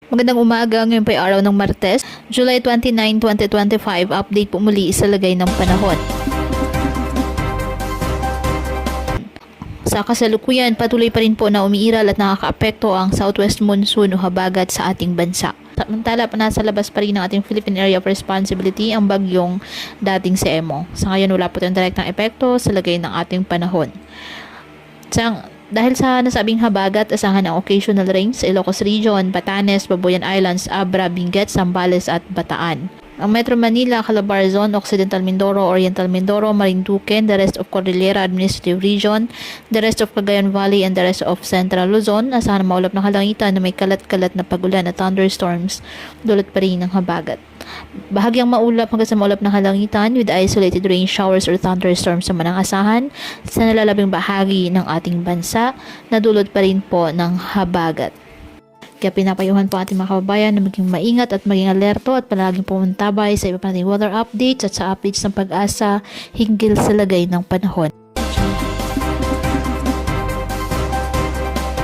Magandang umaga, ngayon po ay araw ng Martes, July 29, 2025. Update po muli sa lagay ng panahon. Sa kasalukuyan, patuloy pa rin po na umiiral at nakakaapekto ang southwest monsoon o habagat sa ating bansa. Samantala, nasa labas pa rin ng ating Philippine Area of Responsibility ang bagyong dating si Emo. Sa ngayon, wala po tayong direktang epekto sa lagay ng ating panahon. Dahil sa nasabing habagat, asahan ang occasional rains sa Ilocos Region, Batanes, Babuyan Islands, Abra, Benguet, Zambales at Bataan. Ang Metro Manila, Calabarzon, Occidental Mindoro, Oriental Mindoro, Marinduque, the rest of Cordillera Administrative Region, the rest of Cagayan Valley, and the rest of Central Luzon, asahan ang maulap na kalangitan na may kalat-kalat na pagulan at thunderstorms, dulot pa rin ng habagat. Bahagyang maulap hanggang sa maulap na kalangitan with isolated rain showers or thunderstorms naman ang asahan sa nalalabing bahagi ng ating bansa na dulot pa rin po ng habagat. Kaya pinapayuhan po ating mga kababayan na maging maingat at maging alerto at palaging pumuntabay sa iba pa nating weather updates at sa updates ng Pag-asa hinggil sa lagay ng panahon.